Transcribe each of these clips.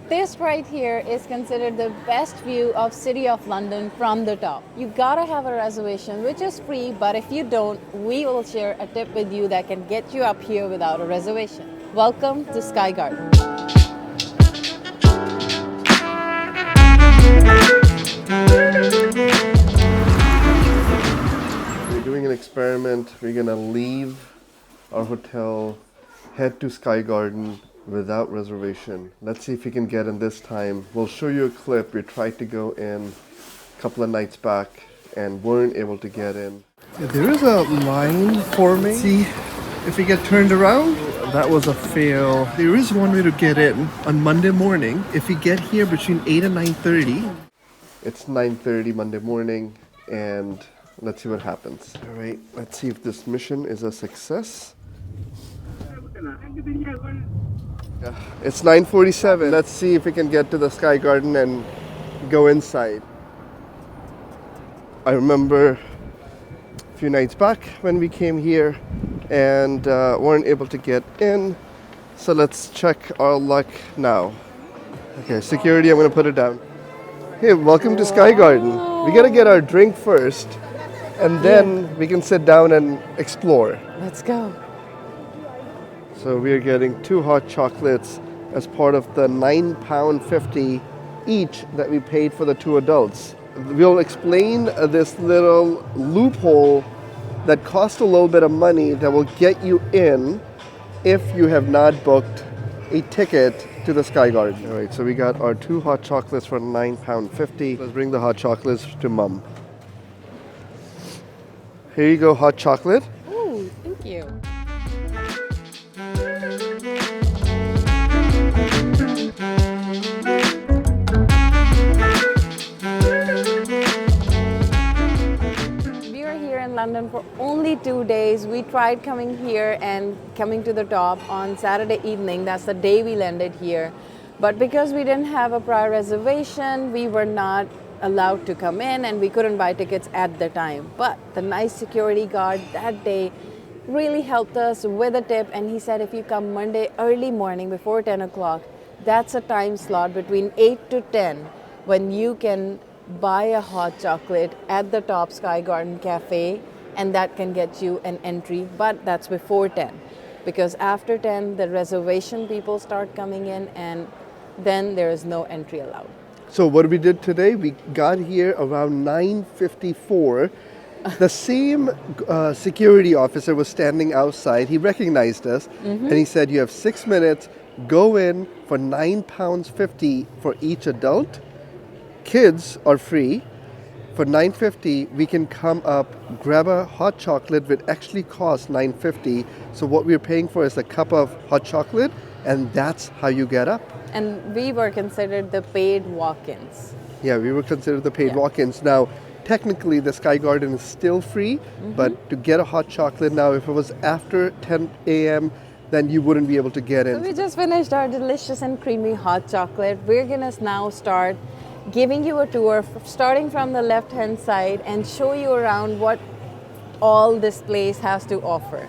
This right here is considered the best view of City of London from the top. You gotta have a reservation, which is free, but if you don't, we will share a tip with you that can get you up here without a reservation. Welcome to Sky Garden. We're doing an experiment. We're gonna leave our hotel, head to Sky Garden without reservation. Let's see if we can get in this time. We'll show you a clip. We tried to go in a couple of nights back and weren't able to get in. Yeah, there is a line forming. See if we get turned around. That was a fail. There is one way to get in on Monday morning. If we get here between 8 and 9:30. It's 9:30 Monday morning, and let's see what happens. All right, let's see if this mission is a success. Yeah, it's 9:47. Let's see if we can get to the Sky Garden and go inside. I remember a few nights back when we came here and weren't able to get in. So let's check our luck now. Okay, security, I'm going to put it down. Hey, welcome to Sky Garden. We got to get our drink first and then we can sit down and explore. Let's go. So we are getting 2 hot chocolates as part of the £9.50 each that we paid for the 2 adults. We'll explain this little loophole that costs a little bit of money that will get you in if you have not booked a ticket to the Sky Garden. All right, so we got our 2 hot chocolates for £9.50. Let's bring the hot chocolates to Mum. Here you go, hot chocolate. Ooh, thank you. London for only 2 days. We tried coming here and coming to the top on Saturday evening. That's the day we landed here. But because we didn't have a prior reservation, we were not allowed to come in and we couldn't buy tickets at the time. But the nice security guard that day really helped us with a tip, and he said if you come Monday early morning before 10 o'clock, that's a time slot between 8 to 10 when you can buy a hot chocolate at the top Sky Garden Cafe, and that can get you an entry, but that's before 10, because after 10 the reservation people start coming in and then there is no entry allowed. So what we did today, we got here around 9:54. The same security officer was standing outside. He recognized us and he said, you have 6 minutes, go in for £9.50 for each adult. Kids are free. For $9.50, we can come up, grab a hot chocolate, which actually costs $9.50. So what we're paying for is a cup of hot chocolate, and that's how you get up. And we were considered the paid walk-ins. Yeah, we were considered the paid walk-ins. Now, technically, the Sky Garden is still free, but to get a hot chocolate now, if it was after 10 a.m., then you wouldn't be able to get in. So we just finished our delicious and creamy hot chocolate. We're gonna now start giving you a tour starting from the left hand side and show you around what all this place has to offer.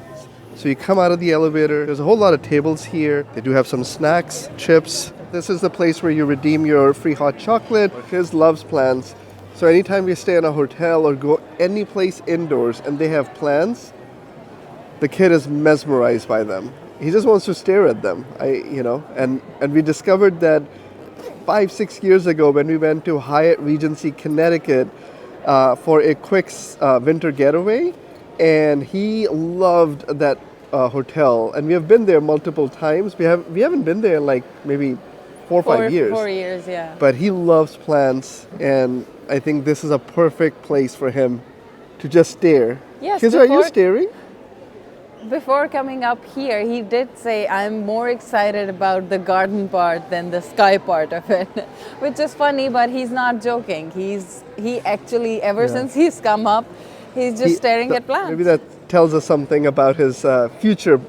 So you come out of the elevator, there's a whole lot of tables here. They do have some snacks, chips. This is the place where you redeem your free hot chocolate. Our kid loves plants. So anytime we stay in a hotel or go any place indoors and they have plants, the kid is mesmerized by them. He just wants to stare at them. And we discovered that 5-6 years ago when we went to Hyatt Regency, Connecticut for a quick winter getaway, and he loved that hotel, and we have been there multiple times. We haven't been there in like maybe 4 or 5 years. 4 years, yeah. But he loves plants, and I think this is a perfect place for him to just stare. Yes. Kids, are you staring? Before coming up here, he did say, I'm more excited about the garden part than the sky part of it, which is funny, but he's not joking. He actually, since he's come up, he's just staring at plants. Maybe that tells us something about his future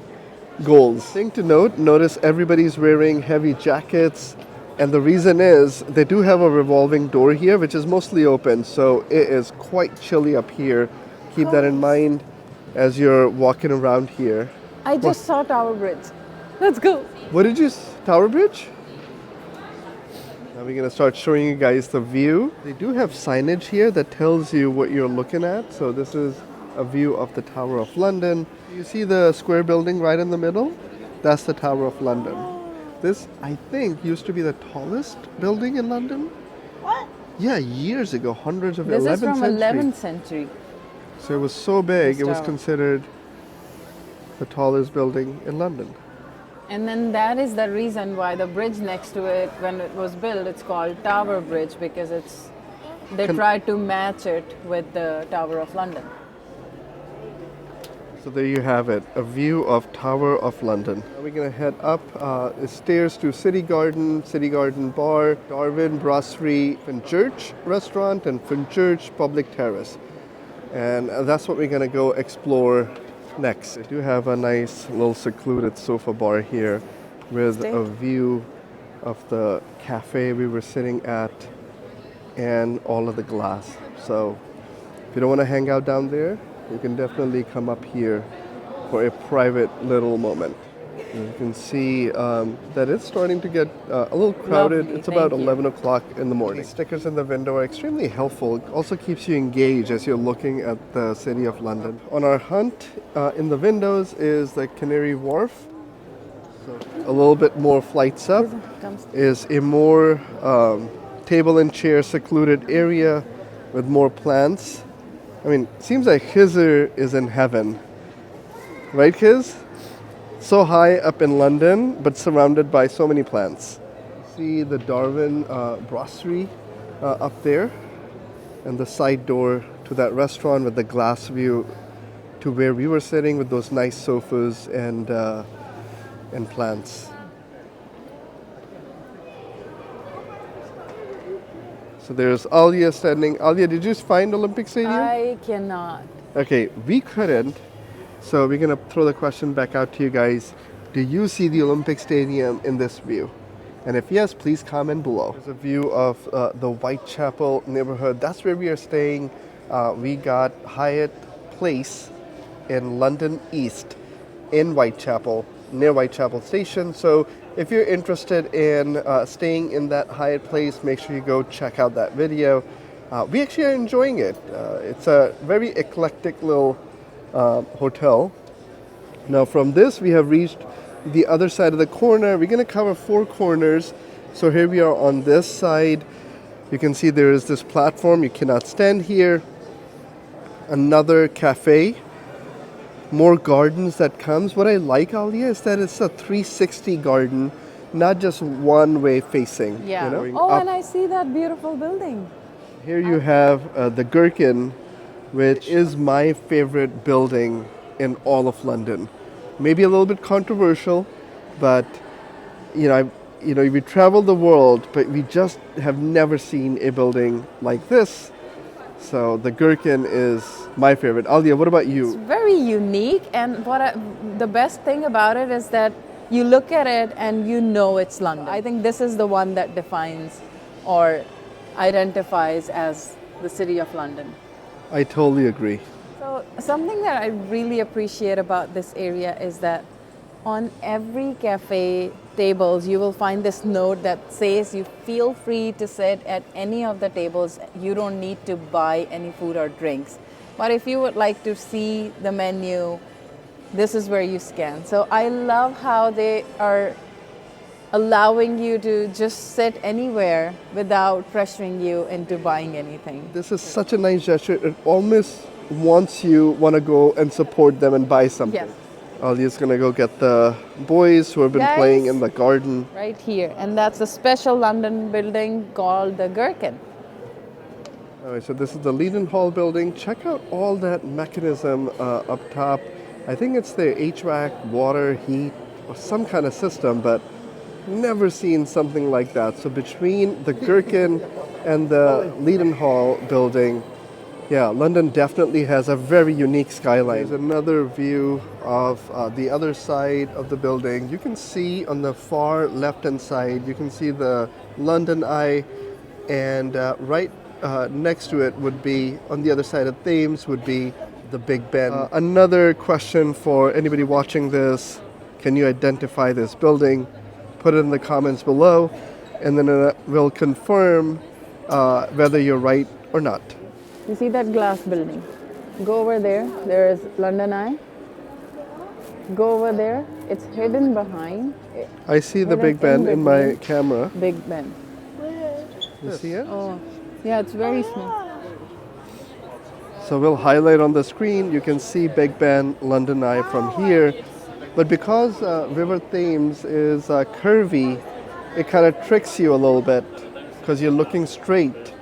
goals. Thing to notice everybody's wearing heavy jackets, and the reason is they do have a revolving door here, which is mostly open, so it is quite chilly up here. Keep that in mind as you're walking around here. I just saw Tower Bridge. Let's go. What did you... Tower Bridge? Now we're gonna start showing you guys the view. They do have signage here that tells you what you're looking at. So this is a view of the Tower of London. You see the square building right in the middle? That's the Tower of London. This, I think, used to be the tallest building in London. What? Yeah, years ago, hundreds of This 11th is from century. 11th century. So it was so big, This it was tower. considered the tallest building in London. And then that is the reason why the bridge next to it, when it was built, it's called Tower Bridge, because they tried to match it with the Tower of London. So there you have it, a view of Tower of London. Now we're gonna head up stairs to City Garden Bar, Darwin Brasserie, Fenchurch Restaurant, and Fenchurch Public Terrace. And that's what we're gonna go explore next. We do have a nice little secluded sofa bar here with a view of the cafe we were sitting at and all of the glass. So if you don't want to hang out down there, you can definitely come up here for a private little moment. And you can see that it's starting to get a little crowded. Lovely, It's about thank you. 11 o'clock in the morning. Stickers in the window are extremely helpful. It also keeps you engaged as you're looking at the city of London. On our hunt, in the windows is the Canary Wharf. So a little bit more flights up is a more table and chair secluded area with more plants. I mean, seems like Khizr is in heaven. Right, Khiz? So high up in London, but surrounded by so many plants. See the Darwin Brasserie up there, and the side door to that restaurant with the glass view to where we were sitting with those nice sofas and plants. So there's Alia standing. Alia, did you find Olympic Stadium? I cannot. Okay, we couldn't. So we're going to throw the question back out to you guys. Do you see the Olympic Stadium in this view? And if yes, please comment below. There's a view of the Whitechapel neighborhood. That's where we are staying. We got Hyatt Place in London East in Whitechapel, near Whitechapel Station. So if you're interested in staying in that Hyatt Place, make sure you go check out that video. We actually are enjoying it. It's a very eclectic little hotel. Now from this we have reached the other side of the corner. We're going to cover 4 corners. So here we are on this side. You can see there is this platform. You cannot stand here. Another cafe. More gardens that comes. What I like, Alia, is that it's a 360 garden, not just one way facing. Yeah. You know, Oh, up. and I see that beautiful building. Here you have the Gherkin, which is my favorite building in all of London. Maybe a little bit controversial, but we travel the world, but we just have never seen a building like this. So the Gherkin is my favorite. Alia, what about you? It's very unique, and the best thing about it is that you look at it and you know it's London. I think this is the one that defines or identifies as the city of London. I totally agree. So something that I really appreciate about this area is that on every cafe tables you will find this note that says you feel free to sit at any of the tables. You don't need to buy any food or drinks. But if you would like to see the menu, this is where you scan. So I love how they are allowing you to just sit anywhere without pressuring you into buying anything. This is such a nice gesture. It almost wants you want to go and support them and buy something. Yes. Ali's gonna go get the boys who have been playing in the garden. Right here, and that's a special London building called the Gherkin. All right, so this is the Leadenhall building. Check out all that mechanism up top. I think it's the HVAC, water, heat, or some kind of system, but never seen something like that. So between the Gherkin and the Leadenhall building, yeah, London definitely has a very unique skyline. There's another view of the other side of the building. You can see on the far left-hand side, you can see the London Eye, and right next to it would be, on the other side of Thames, would be the Big Ben. Another question for anybody watching this, can you identify this building? Put it in the comments below. and then it will confirm whether you're right or not. You see that glass building? Go over there. There is London Eye. Go over there. It's hidden behind. I see the Hidden Big Ben in my between camera. Big Ben. You see it? Oh, yeah, it's very small. So we'll highlight on the screen. You can see Big Ben, London Eye from here. But because River Thames is curvy, it kind of tricks you a little bit because you're looking straight,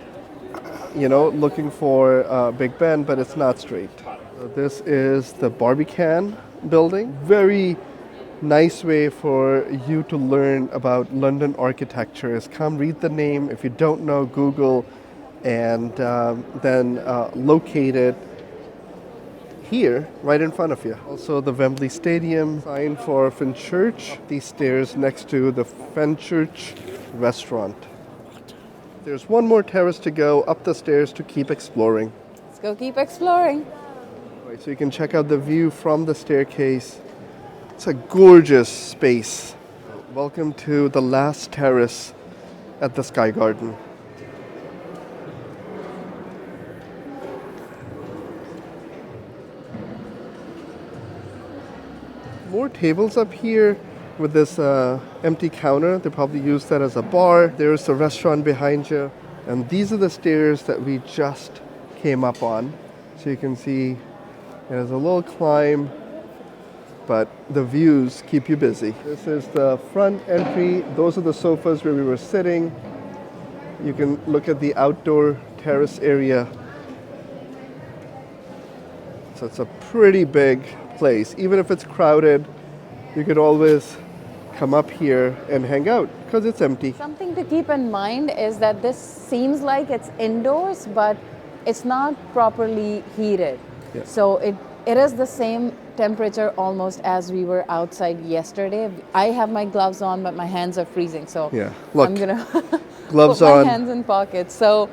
looking for Big Ben, but it's not straight. So this is the Barbican building. Very nice way for you to learn about London architecture is come read the name. If you don't know, Google and then locate it here right in front of you. Also the Wembley Stadium sign for Fenchurch. These stairs next to the Fenchurch restaurant. There's one more terrace to go up the stairs to keep exploring. Let's go keep exploring. Right, so you can check out the view from the staircase. It's a gorgeous space. Welcome to the last terrace at the Sky Garden. More tables up here with this empty counter. They probably use that as a bar. There's the restaurant behind you. And these are the stairs that we just came up on. So you can see there's a little climb, but the views keep you busy. This is the front entry. Those are the sofas where we were sitting. You can look at the outdoor terrace area. So it's a pretty big place. Even if it's crowded, you could always come up here and hang out because it's empty. Something to keep in mind is that this seems like it's indoors, but it's not properly heated. Yeah. So it is the same temperature almost as we were outside yesterday. I have my gloves on, but my hands are freezing. So Yeah, look, I'm gonna gloves put my on. hands in pockets. So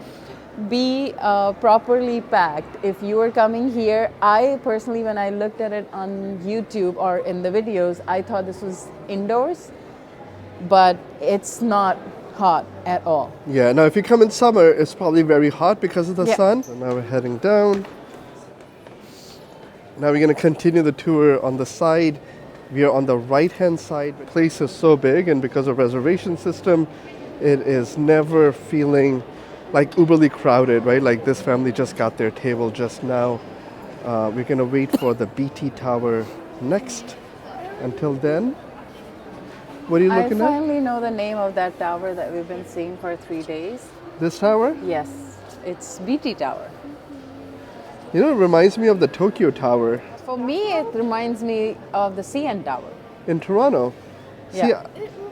be properly packed. If you are coming here, I personally, when I looked at it on YouTube or in the videos, I thought this was indoors, but it's not hot at all. Yeah, now if you come in summer, it's probably very hot because of the Yeah. sun. So now we're heading down. Now we're going to continue the tour on the side. We are on the right-hand side. The place is so big, and because of reservation system, it is never feeling like uberly crowded, right? Like this family just got their table just now. We're going to wait for the BT Tower next. Until then, what are you I looking at? finally know the name of that tower that we've been seeing for 3 days. This tower? Yes, it's BT Tower. You know, it reminds me of the Tokyo Tower For me, it reminds me of the CN Tower. in Toronto. Yeah.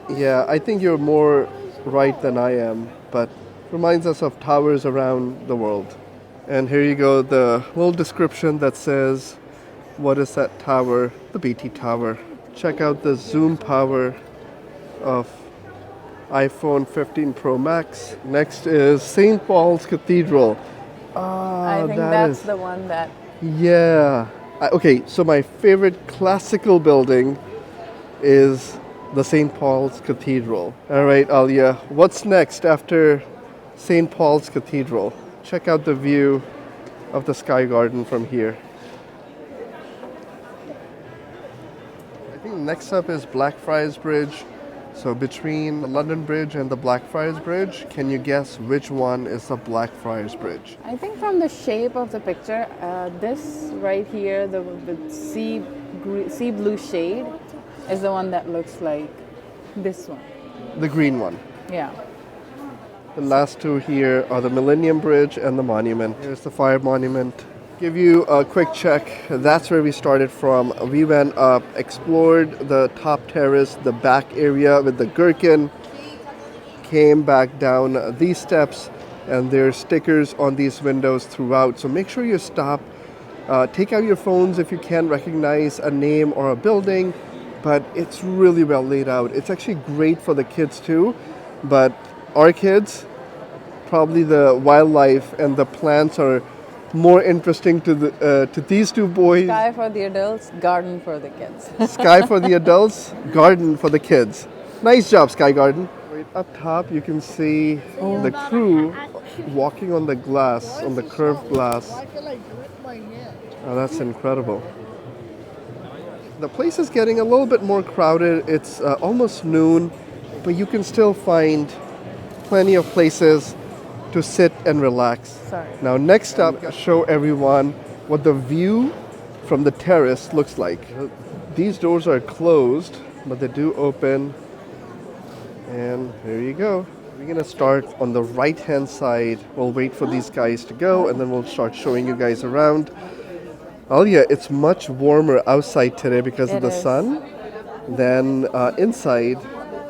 Yeah, I think you're more right than I am, but reminds us of towers around the world. And here you go, the little description that says, what is that tower? The BT Tower. Check out the zoom power of iPhone 15 Pro Max. Next is St. Paul's Cathedral. I think that's the one that... Yeah. Okay, so my favorite classical building is the St. Paul's Cathedral. All right, Alia, what's next after St. Paul's Cathedral? Check out the view of the Sky Garden from here. I think next up is Blackfriars Bridge. So between the London Bridge and the Blackfriars Bridge, can you guess which one is the Blackfriars Bridge? I think from the shape of the picture, this right here, the sea blue shade, is the one that looks like this one. The green one. Yeah. The last two here are the Millennium Bridge and the Monument. Here's the Fire Monument. Give you a quick check. That's where we started from. We went up, explored the top terrace, the back area with the gherkin, came back down these steps, and there's stickers on these windows throughout. So make sure you stop. Take out your phones if you can't recognize a name or a building, but it's really well laid out. It's actually great for the kids too, but our kids, probably the wildlife and the plants are more interesting to these two boys. Sky for the adults, garden for the kids. Sky for the adults, garden for the kids. Nice job, Sky Garden. Right up top, you can see the crew walking on the glass, on the curved glass. Oh, that's incredible. The place is getting a little bit more crowded. It's almost noon, but you can still find plenty of places to sit and relax. Sorry. Now, next up, I'll show everyone what the view from the terrace looks like. These doors are closed, but they do open. And there you go. We're gonna start on the right-hand side. We'll wait for these guys to go, and then we'll start showing you guys around. Oh yeah, it's much warmer outside today because of the sun than inside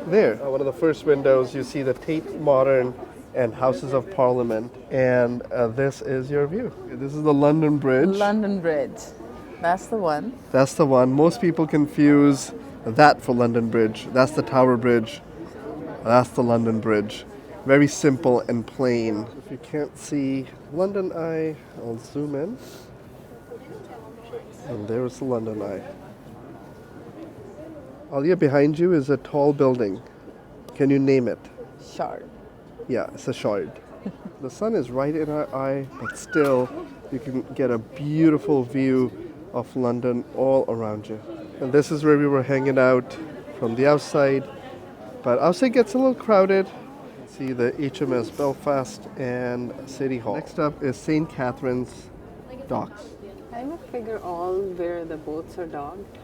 there. One of the first windows, you see the Tate Modern and Houses of Parliament, and this is your view. This is the London Bridge. London Bridge. That's the one. That's the one. Most people confuse that for London Bridge. That's the Tower Bridge. That's the London Bridge. Very simple and plain. If you can't see London Eye, I'll zoom in. And there's the London Eye. Alia, behind you is a tall building. Can you name it? Shard. Yeah, it's a shard. The sun is right in our eye, but still you can get a beautiful view of London all around you. And this is where we were hanging out from the outside. But outside gets a little crowded. See the HMS Belfast and City Hall. Next up is St. Catherine's Docks. I would figure all where the boats are docked.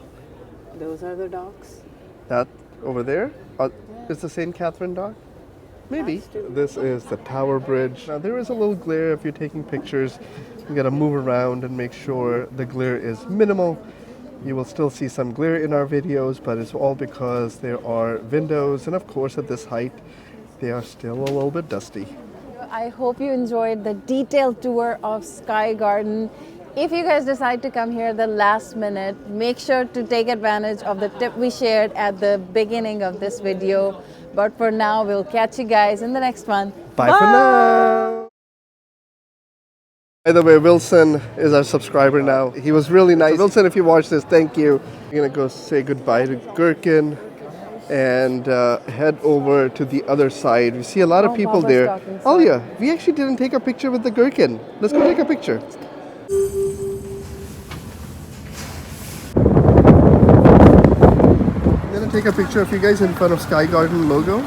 Those are the docks. That over there is the St. Catherine Dock? Maybe. This is the Tower Bridge. Now there is a little glare if you're taking pictures. You gotta move around and make sure the glare is minimal. You will still see some glare in our videos, but it's all because there are windows, and of course at this height, they are still a little bit dusty. I hope you enjoyed the detailed tour of Sky Garden. If you guys decide to come here at the last minute, make sure to take advantage of the tip we shared at the beginning of this video. But for now, we'll catch you guys in the next one. Bye for now. By the way, Wilson is our subscriber now. He was really nice. So Wilson, if you watch this, thank you. We're gonna go say goodbye to Gherkin and head over to the other side. We see a lot of people there. Oh yeah, we actually didn't take a picture with the Gherkin. Let's go take a picture. I'm gonna take a picture of you guys in front of Sky Garden logo.